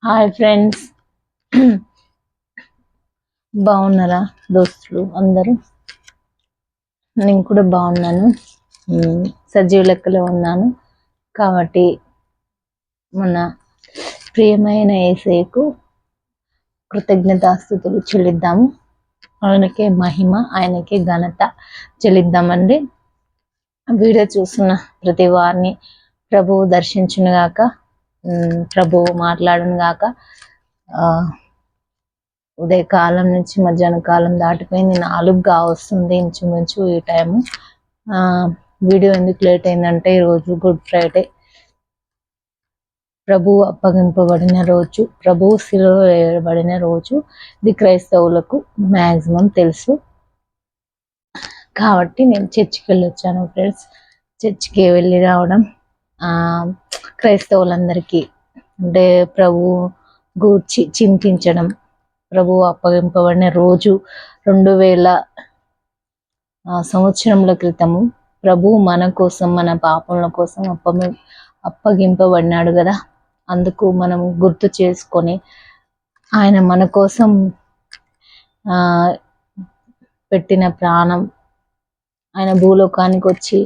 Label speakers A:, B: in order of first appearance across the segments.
A: Hi friends. బాగున్నారా దోస్తులు అందరూ? నేను కూడా బాగున్నాను. సజీవ లెక్కలో ఉన్నాను కాబట్టి మన ప్రియమైన యేసయ్యకు కృతజ్ఞతాస్తుతులు చెల్లిద్దాము. ఆయనకే మహిమ, ఆయనకే ఘనత చెల్లిద్దామండి. వీడియో చూస్తున్న ప్రతి వారిని ప్రభువు దర్శించునుగాక, ప్రభువు మాట్లాడునుగాక. ఉదయకాలం నుంచి మధ్యాహ్న కాలం దాటిపోయింది, 4గా వస్తుంది ఇంచుమించు ఈ టైము. వీడియో ఎందుకు లేట్ అయిందంటే ఈరోజు గుడ్ ఫ్రైడే, ప్రభువు అప్పగింపబడిన రోజు, ప్రభువు శిలువ వేయబడిన రోజు. ఇది క్రైస్తవులకు మ్యాక్సిమం తెలుసు కాబట్టి నేను చర్చికి వెళ్ళి వచ్చాను ఫ్రెండ్స్. చర్చికి వెళ్ళి రావడం క్రైస్తవులందరికీ అంటే ప్రభువు గూర్చి చింతించడం, ప్రభువు అప్పగింపబడిన రోజు 2000 సంవత్సరముల క్రితము ప్రభువు మన కోసం, మన పాపముల కోసం అప్పగింపబడినాడు కదా. అందుకు మనం గుర్తు చేసుకొని ఆయన మన కోసం పెట్టిన ప్రాణం, ఆయన భూలోకానికి వచ్చి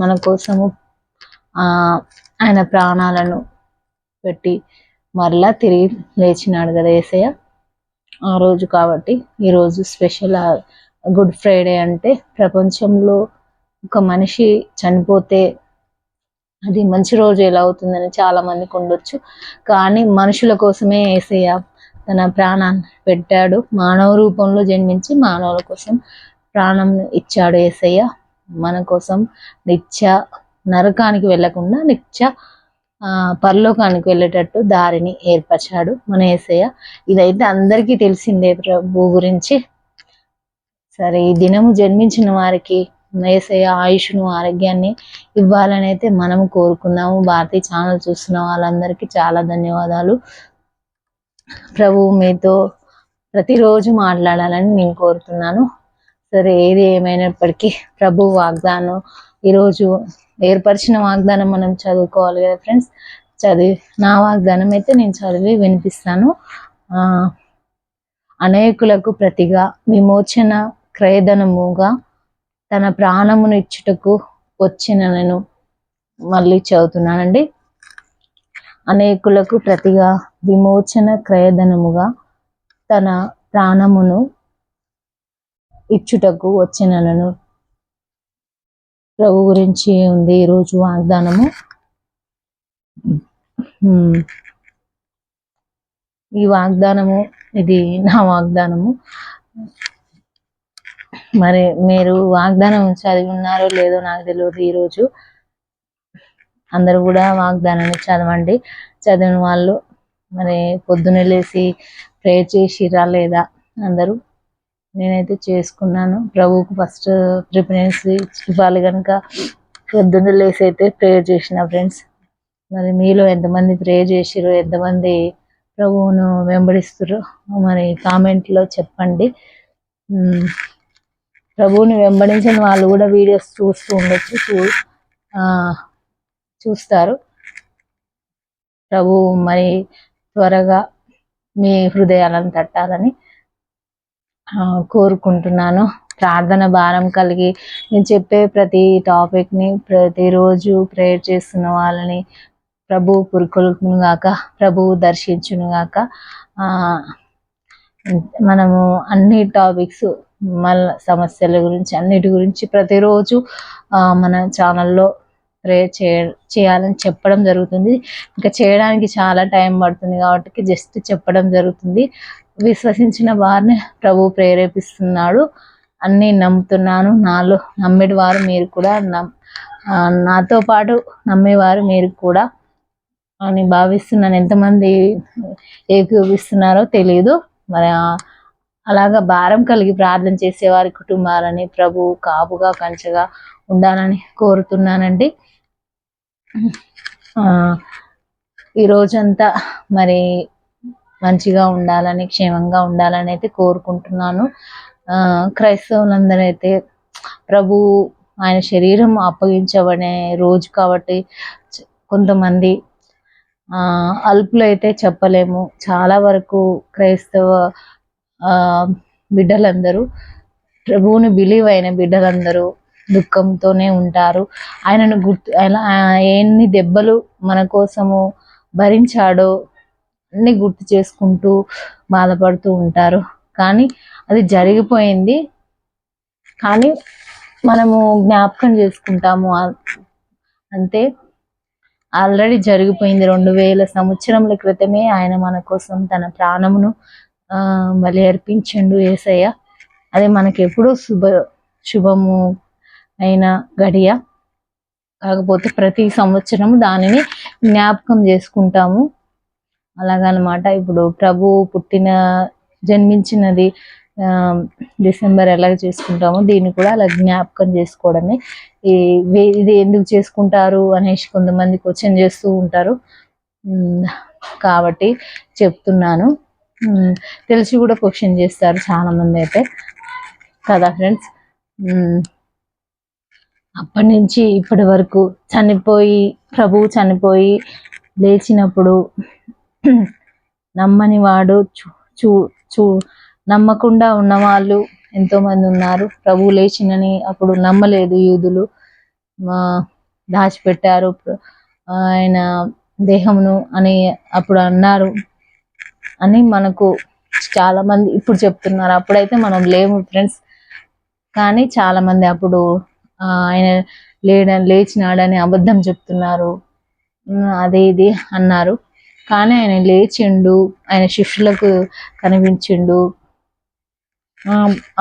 A: మన కోసము ఆయన ప్రాణాలను పెట్టి మరలా తిరిగి లేచినాడు కదా యేసయ్య ఆ రోజు. కాబట్టి ఈరోజు స్పెషల్ గుడ్ ఫ్రైడే. అంటే ప్రపంచంలో ఒక మనిషి చనిపోతే అది మంచి రోజు ఎలా అవుతుందని చాలా మందికి ఉండొచ్చు, కానీ మనుషుల కోసమే యేసయ్య తన ప్రాణాన్ని పెట్టాడు. మానవ రూపంలో జన్మించి మానవుల కోసం ప్రాణం ఇచ్చాడు యేసయ్య. మన కోసం నిత్య నరకానికి వెళ్ళకుండా నిత్య పరలోకానికి వెళ్ళేటట్టు దారిని ఏర్పరిచాడు మన యేసయ్య. ఇదైతే అందరికీ తెలిసిందే ప్రభు గురించి. సరే, ఈ దినము జన్మించిన వారికి యేసయ్య ఆయుష్ను, ఆరోగ్యాన్ని ఇవ్వాలని అయితే మనము కోరుకుందాము. భారతీయ ఛానల్ చూస్తున్న వాళ్ళందరికీ చాలా ధన్యవాదాలు. ప్రభువు మీతో ప్రతిరోజు మాట్లాడాలని నేను కోరుతున్నాను. సరే, ఏది ఏమైనప్పటికీ ప్రభు వాగ్దానం, ఈరోజు ఏర్పరిచిన వాగ్దానం మనం చదువుకోవాలి కదా ఫ్రెండ్స్. నా వాగ్దానం అయితే నేను చదివి వినిపిస్తాను. అనేకులకు ప్రతిగా విమోచన క్రయధనముగా తన ప్రాణమును ఇచ్చుటకు వచ్చిన నేను మళ్ళీ చదువుతున్నానండి. అనేకులకు ప్రతిగా విమోచన క్రయధనముగా తన ప్రాణమును ఇచ్చుటకు వచ్చినను ప్రభు గురించి ఉంది ఈరోజు వాగ్దానము. ఈ వాగ్దానము, ఇది నా వాగ్దానము. మరి మీరు వాగ్దానం చదివి ఉన్నారో లేదో నాకు తెలియదు. ఈరోజు అందరూ కూడా వాగ్దానాన్ని చదవండి. చదివిన వాళ్ళు మరి పొద్దున్నే లేచి ప్రేయర్ చేసిరా లేదా అందరూ? నేనైతే చేసుకున్నాను. ప్రభువుకు ఫస్ట్ ప్రిఫరెన్స్ ఇవ్వాలి కనుక పొద్దున్నే లేచి అయితే ప్రేయర్ చేసిన ఫ్రెండ్స్. మరి మీలో ఎంతమంది ప్రేయర్ చేసిరో, ఎంతమంది ప్రభువును వెంబడిస్తురో మరి కామెంట్లో చెప్పండి. ప్రభువుని వెంబడించిన వాళ్ళు కూడా వీడియోస్ చూస్తూ ఉండొచ్చు, చూస్తారు. ప్రభు మరి త్వరగా మీ హృదయాలను తట్టాలని కోరుకుంటున్నాను. ప్రార్థన భారం కలిగి నేను చెప్పే ప్రతి టాపిక్ని ప్రతిరోజు ప్రేయర్ చేస్తున్న వాళ్ళని ప్రభు పురుకొల్పును గాక, ప్రభువు దర్శించును గాక. మనము అన్ని టాపిక్స్, మళ్ళీ సమస్యల గురించి, అన్నిటి గురించి ప్రతిరోజు మన ఛానల్లో ప్రేయర్ చేయాలని చెప్పడం జరుగుతుంది. ఇంకా చేయడానికి చాలా టైం పడుతుంది కాబట్టి జస్ట్ చెప్పడం జరుగుతుంది. విశ్వసించిన వారిని ప్రభు ప్రేరేపిస్తున్నాడు. అన్నీ నమ్ముతున్నాను. నాలో నమ్మేటి వారు మీరు కూడా, నాతో పాటు నమ్మేవారు మీరు కూడా అని భావిస్తున్నాను. ఎంతమంది ఏకీభవిస్తున్నారో తెలియదు. మరి అలాగా భారం కలిగి ప్రార్థన చేసేవారి కుటుంబాలని ప్రభు కాపుగా, కంచగా ఉండాలని కోరుతున్నానండి. ఈ రోజంతా మరి మంచిగా ఉండాలని, క్షేమంగా ఉండాలని అయితే కోరుకుంటున్నాను. క్రైస్తవులందరూ అయితే ప్రభు ఆయన శరీరం అప్పగించబడే రోజు కాబట్టి కొంతమంది అల్పులు అయితే చెప్పలేము. చాలా వరకు క్రైస్తవ బిడ్డలందరూ, ప్రభువుని బిలీవ్ అయిన బిడ్డలందరూ దుఃఖంతోనే ఉంటారు. ఆయనను ఎన్ని దెబ్బలు మన కోసము భరించాడో అన్ని గుర్తు చేసుకుంటూ బాధపడుతూ ఉంటారు. కానీ అది జరిగిపోయింది, కానీ మనము జ్ఞాపకం చేసుకుంటాము అంతే. ఆల్రెడీ జరిగిపోయింది. 2000 సంవత్సరముల క్రితమే ఆయన మన కోసం తన ప్రాణమును బలి అర్పించిండు యేసయ్య. అది మనకి ఎప్పుడూ శుభము అయిన గడియ. కాకపోతే ప్రతి సంవత్సరం దానిని జ్ఞాపకం చేసుకుంటాము. అలాగనమాట. ఇప్పుడు ప్రభు జన్మించినది డిసెంబర్ ఎలాగ చేసుకుంటామో దీన్ని కూడా అలా జ్ఞాపకం చేసుకోవడమే. ఇది ఎందుకు చేసుకుంటారు అనేసి కొంతమంది క్వశ్చన్ చేస్తూ ఉంటారు, కాబట్టి చెప్తున్నాను. తెలిసి కూడా క్వశ్చన్ చేస్తారు చాలా మంది అయితే కదా ఫ్రెండ్స్. అప్పటి నుంచి ఇప్పటి వరకు ప్రభువు చనిపోయి లేచినప్పుడు నమ్మని వాడు నమ్మకుండా ఉన్నవాళ్ళు ఎంతో మంది ఉన్నారు. ప్రభువు లేచినని అప్పుడు నమ్మలేదు యూదులు, దాచిపెట్టారు ఆయన దేహమును అని అప్పుడు అన్నారు అని మనకు చాలా మంది ఇప్పుడు చెప్తున్నారు. అప్పుడైతే మనం లేము ఫ్రెండ్స్. కానీ చాలా మంది అప్పుడు ఆయన లేచినాడని అబద్ధం చెప్తున్నారు, అదే ఇది అన్నారు. కానీ ఆయన లేచిండు, ఆయన శిష్యులకు కనిపించిండు,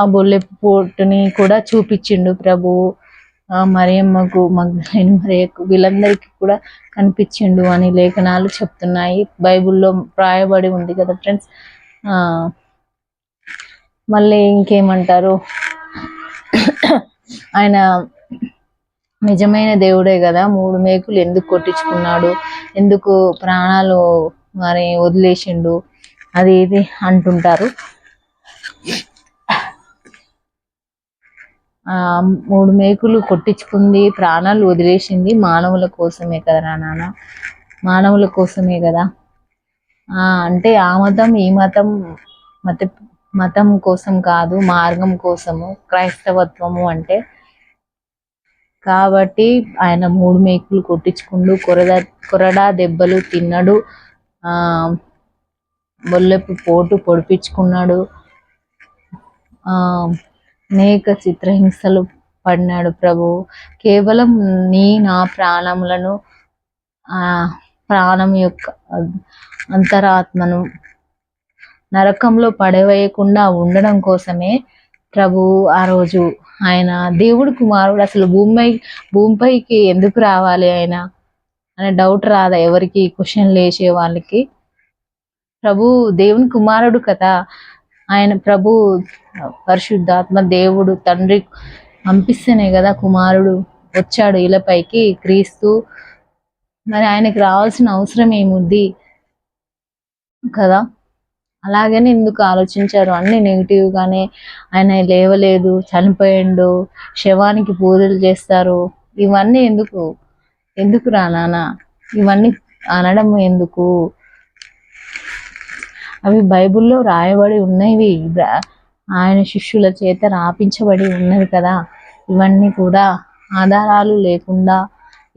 A: ఆ బొల్లెపు పోటుని కూడా చూపించిండు ప్రభువు. మరియమ్మకు, మగ్దలేని మరియకు, వీళ్ళందరికీ కూడా కనిపించిండు అని లేఖనాలు చెప్తున్నాయి. బైబిల్లో రాయబడి ఉంది కదా ఫ్రెండ్స్. మళ్ళీ ఇంకేమంటారు, ఆయన నిజమైన దేవుడే కదా, 3 మేకులు ఎందుకు కొట్టించుకున్నాడు, ఎందుకు ప్రాణాలు మరి వదిలేసిండు, అది ఇది అంటుంటారు. 3 మేకులు కొట్టించుకుంది, ప్రాణాలు వదిలేసింది మానవుల కోసమే కదా నాన్న, మానవుల కోసమే కదా. అంటే ఆ మతం ఈ మతం కోసం కాదు, మార్గం కోసము క్రైస్తవత్వము అంటే. కాబట్టి ఆయన 3 మేకులు కొట్టించుకుండు, కొరడా దెబ్బలు తిన్నాడు, బొల్లెపు పోటు పొడిపించుకున్నాడు, అనేక చిత్రహింసలు పడినాడు ప్రభు. కేవలం నా ప్రాణములను, ప్రాణం యొక్క అంతరాత్మను నరకంలో పడవేయకుండా ఉండడం కోసమే ప్రభు ఆ రోజు ఆయన దేవుడు కుమారుడు అసలు భూమిపైకి ఎందుకు రావాలి ఆయన అనే డౌట్ రాదా ఎవరికి, క్వశ్చన్ లేచే వాళ్ళకి? ప్రభు దేవుని కుమారుడు కదా ఆయన. ప్రభు పరిశుద్ధాత్మ దేవుడు తండ్రి పంపిస్తేనే కదా కుమారుడు వచ్చాడు ఇలపైకి, క్రీస్తు. మరి ఆయనకి రావాల్సిన అవసరం ఏముంది కదా. అలాగని ఎందుకు ఆలోచించారు, అన్ని నెగిటివ్ గానే. ఆయన లేవలేదు, చనిపోయిండు, శవానికి పూజలు చేస్తారు, ఇవన్నీ ఎందుకు రా నాన్న, ఇవన్నీ అనడం ఎందుకు? అవి బైబిల్లో రాయబడి ఉన్నవి, ఆయన శిష్యుల చేత రాపించబడి ఉన్నవి కదా. ఇవన్నీ కూడా ఆధారాలు లేకుండా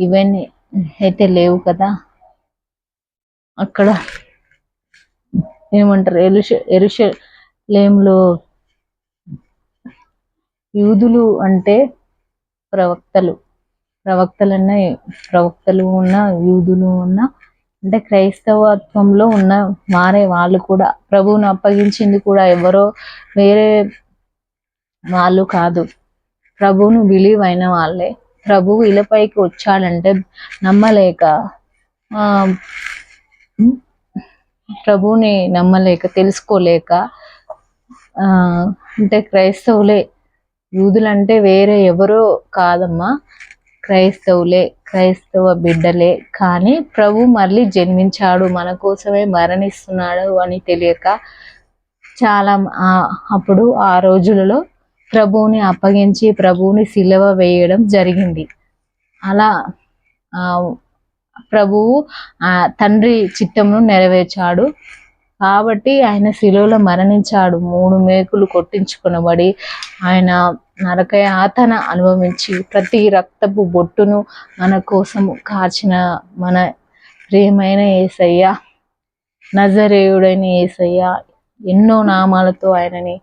A: ఇవన్నీ అయితే లేవు కదా. అక్కడ ఏమంటారు, యెరూషలేములో యూదులు అంటే ప్రవక్తలు ఉన్న యూదులు ఉన్న అంటే క్రైస్తవత్వంలో ఉన్న వాళ్ళు కూడా ప్రభువును అప్పగించింది కూడా ఎవరో వేరే వాళ్ళు కాదు, ప్రభువును బిలీవ్ అయిన వాళ్ళే. ప్రభువు ఇలపైకి వచ్చాడంటే నమ్మలేక, ప్రభువుని నమ్మలేక, తెలుసుకోలేక, అంటే క్రైస్తవులే, యూదులంటే వేరే ఎవరో కాదమ్మా, క్రైస్తవులే, క్రైస్తవ బిడ్డలే. కానీ ప్రభు మళ్ళీ జన్మించాడు, మన కోసమే మరణిస్తున్నాడు అని తెలియక చాలా అప్పుడు ఆ రోజులలో ప్రభువుని అప్పగించి ప్రభువుని సిలువ వేయడం జరిగింది. అలా ప్రభువు తండ్రి చిత్తమును నెరవేర్చాడు. కాబట్టి ఆయన శిలువలో మరణించాడు. 3 మేకులు కొట్టించుకొనబడి ఆయన నరకయాతన అనుభవించి ప్రతి రక్తపు బొట్టును మన కోసము కార్చిన మన ప్రియమైన యేసయ్య, నజరేయుడైన యేసయ్య ఎన్నో నామాలతో ఆయనని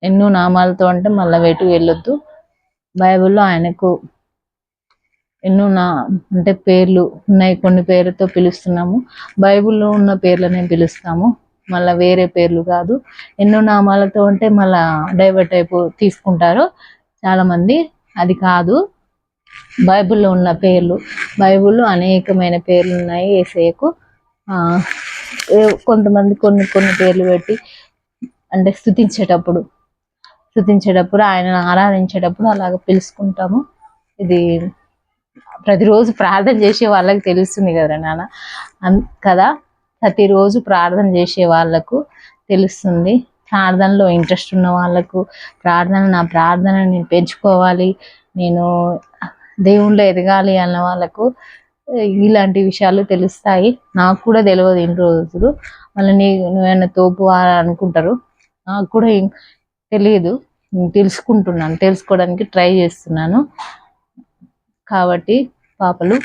A: ఎన్నో నామాలతో అంటే మళ్ళీ వెటు వెళ్ళొద్దు. బైబిల్లో ఆయనకు ఎన్నో అంటే పేర్లు ఉన్నాయి. కొన్ని పేర్లతో పిలుస్తున్నాము. బైబిల్లో ఉన్న పేర్లనే పిలుస్తాము, మళ్ళీ వేరే పేర్లు కాదు. ఎన్నో నామాలతో అంటే మళ్ళా డైవర్ట్ తీసుకుంటారు చాలా మంది. అది కాదు, బైబిల్లో ఉన్న పేర్లు. బైబిల్లో అనేకమైన పేర్లు ఉన్నాయి యేసయ్యకు. కొంతమంది కొన్ని కొన్ని పేర్లు పెట్టి అంటే స్థుతించేటప్పుడు ఆయనను ఆరాధించేటప్పుడు అలాగ పిలుచుకుంటాము. ఇది ప్రతిరోజు ప్రార్థన చేసే వాళ్ళకి తెలుస్తుంది కదా నాన్న, కదా. ప్రతిరోజు ప్రార్థన చేసే వాళ్ళకు తెలుస్తుంది. ప్రార్థనలో ఇంట్రెస్ట్ ఉన్న వాళ్ళకు, నా ప్రార్థనని నేను పెంచుకోవాలి, నేను దేవుళ్ళో ఎదగాలి అన్న వాళ్ళకు ఇలాంటి విషయాలు తెలుస్తాయి. నాకు కూడా తెలియదు ఇన్ని రోజులు. మళ్ళీ నువ్వేమైనా తోపు అనుకుంటారు. నాకు కూడా తెలియదు, తెలుసుకోవడానికి ట్రై చేస్తున్నాను. కాబట్టి పాపలు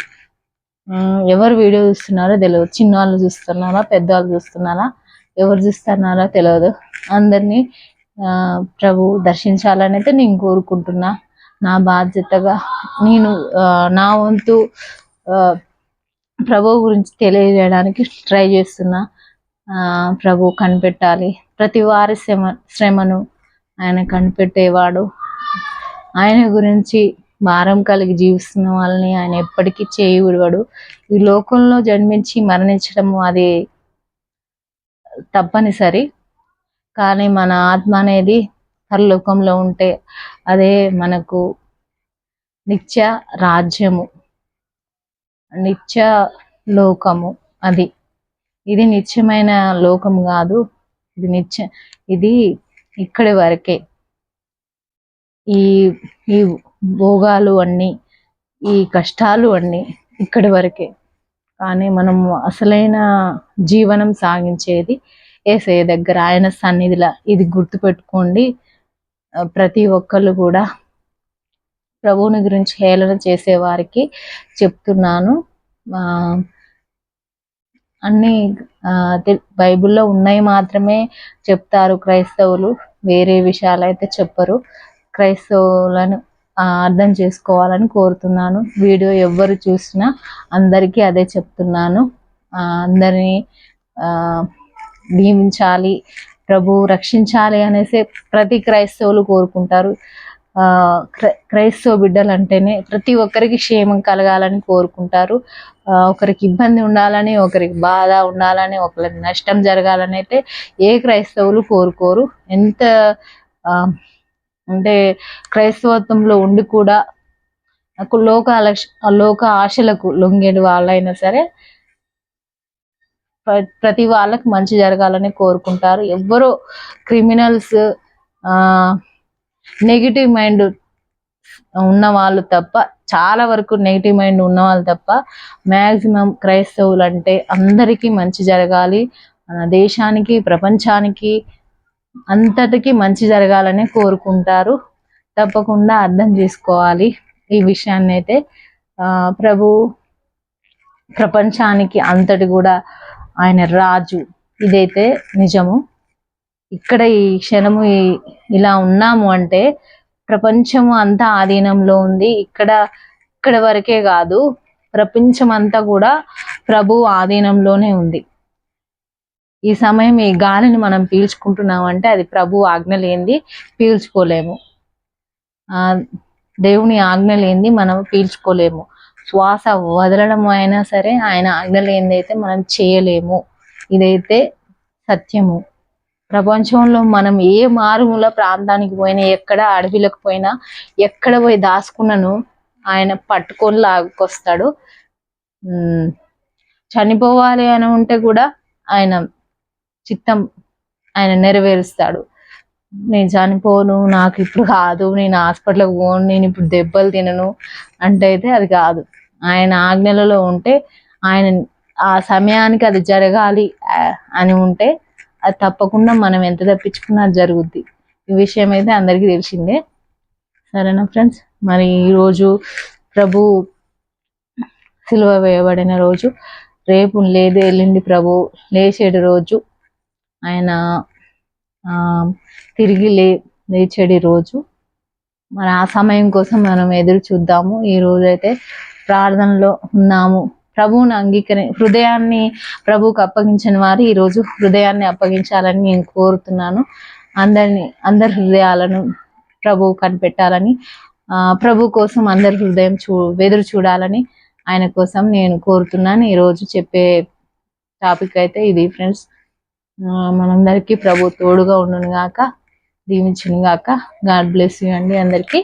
A: ఎవరు వీడియో చూస్తున్నారో తెలియదు. చిన్నవాళ్ళు చూస్తున్నారా, పెద్దవాళ్ళు చూస్తున్నారా, ఎవరు చూస్తున్నారో తెలియదు. అందరినీ ప్రభు దర్శించాలని అయితే నేను కోరుకుంటున్నా. నా బాధ్యతగా నేను నా వంతు ప్రభు గురించి తెలియజేయడానికి ట్రై చేస్తున్నా. ప్రభు కనిపెట్టాలి, ప్రతి వారి శ్రమను ఆయన కనిపెట్టేవాడు. ఆయన గురించి భారం కలిగి జీవిస్తున్న వాళ్ళని ఆయన ఎప్పటికీ చేయి విడవడు. ఈ లోకంలో జన్మించి మరణించడము అది తప్పనిసరి, కానీ మన ఆత్మ అనేది పరలోకంలో ఉంటే అదే మనకు నిత్య రాజ్యము, నిత్య లోకము. ఇది నిత్యమైన లోకం కాదు, ఇది ఇక్కడి వరకే. ఈ భోగాలు అన్నీ, ఈ కష్టాలు అన్నీ ఇక్కడి వరకే. కానీ మనం అసలైన జీవనం సాగించేది యేసయ్య దగ్గర, ఆయన సన్నిధిలో. ఇది గుర్తుపెట్టుకోండి. ప్రతి ఒక్కళ్ళు కూడా ప్రభువుని గురించి హేళన చేసే వారికి చెప్తున్నాను. అన్నీ బైబిల్లో ఉన్నాయి మాత్రమే చెప్తారు క్రైస్తవులు, వేరే విషయాలు అయితే చెప్పరు. క్రైస్తవులను అర్థం చేసుకోవాలని కోరుతున్నాను. వీడియో ఎవరు చూసినా అందరికీ అదే చెప్తున్నాను. అందరినీ దీవించాలి, ప్రభు రక్షించాలి అనేసి ప్రతి క్రైస్తవులు కోరుకుంటారు. క్రైస్తవ బిడ్డలు అంటేనే ప్రతి ఒక్కరికి క్షేమం కలగాలని కోరుకుంటారు. ఒకరికి ఇబ్బంది ఉండాలని, ఒకరికి బాధ ఉండాలని, ఒకరికి నష్టం జరగాలని అయితే ఏ క్రైస్తవులు కోరుకోరు. ఎంత అంటే క్రైస్తవత్వంలో ఉండి కూడా లోక ఆశలకు లొంగేడు వాళ్ళైనా సరే ప్రతి వాళ్ళకి మంచి జరగాలని కోరుకుంటారు. ఎవ్వరో క్రిమినల్స్, నెగిటివ్ మైండ్ ఉన్న వాళ్ళు తప్ప, చాలా వరకు నెగిటివ్ మైండ్ ఉన్న వాళ్ళు తప్ప మ్యాక్సిమం క్రైస్తవులు అంటే అందరికీ మంచి జరగాలి, మన దేశానికి, ప్రపంచానికి అంతటికి మంచి జరగాలని కోరుకుంటారు. తప్పకుండా అర్థం చేసుకోవాలి ఈ విషయాన్ని అయితే. ప్రభు ప్రపంచానికి అంతటి కూడా ఆయన రాజు, ఇదైతే నిజము. ఇక్కడ ఈ క్షణము ఇలా ఉన్నాము అంటే ప్రపంచము అంతా ఆధీనంలో ఉంది. ఇక్కడ వరకే కాదు, ప్రపంచం అంతా కూడా ప్రభు ఆధీనంలోనే ఉంది. ఈ సమయం ఈ గాలిని మనం పీల్చుకుంటున్నామంటే అది ప్రభు ఆజ్ఞ లేనిది పీల్చుకోలేము. దేవుని ఆజ్ఞ లేనిది మనం పీల్చుకోలేము. శ్వాస వదలడం అయినా సరే ఆయన ఆజ్ఞ లేనిది అయితే మనం చేయలేము. ఇదైతే సత్యము. ప్రపంచంలో మనం ఏ మారుమూల ప్రాంతానికి పోయినా, ఎక్కడ అడవిలకు పోయినా, ఎక్కడ పోయి దాచుకున్నను ఆయన పట్టుకొని లాక్కొస్తాడు. చనిపోవాలి అని ఉంటే కూడా ఆయన చిత్తం ఆయన నెరవేరుస్తాడు. నేను చనిపోను, నాకు ఇప్పుడు కాదు, నేను హాస్పిటల్కి పోను, నేను ఇప్పుడు దెబ్బలు తినను అంటే అయితే అది కాదు. ఆయన ఆజ్ఞలలో ఉంటే, ఆయన ఆ సమయానికి అది జరగాలి అని ఉంటే అది తప్పకుండా మనం ఎంత తప్పించుకున్నా అది జరుగుద్ది. ఈ విషయం అయితే అందరికీ తెలిసిందే. సరేనా ఫ్రెండ్స్, మరి ఈరోజు ప్రభు సిలువ వేయబడిన రోజు, రేపు లేదు ఎల్లుండి ప్రభు లేచేడు రోజు, ఆయన తిరిగి లేచేడి రోజు. మరి ఆ సమయం కోసం మనం ఎదురు చూద్దాము. ఈ రోజైతే ప్రార్థనలో ఉన్నాము. ప్రభువుని హృదయాన్ని ప్రభువుకు అప్పగించిన వారు ఈరోజు హృదయాన్ని అప్పగించాలని నేను కోరుతున్నాను. అందరి హృదయాలను ప్రభువు కనిపెట్టాలని, ప్రభు కోసం అందరి హృదయం ఎదురు చూడాలని ఆయన కోసం నేను కోరుతున్నాను. ఈరోజు చెప్పే టాపిక్ అయితే ఇది ఫ్రెండ్స్. మనందరికీ ప్రభు తోడుగా ఉండును గాక, దీవించును గాక. గాడ్ బ్లెస్ యూ అండి. అందరికీ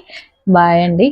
A: బాయ్ అండి.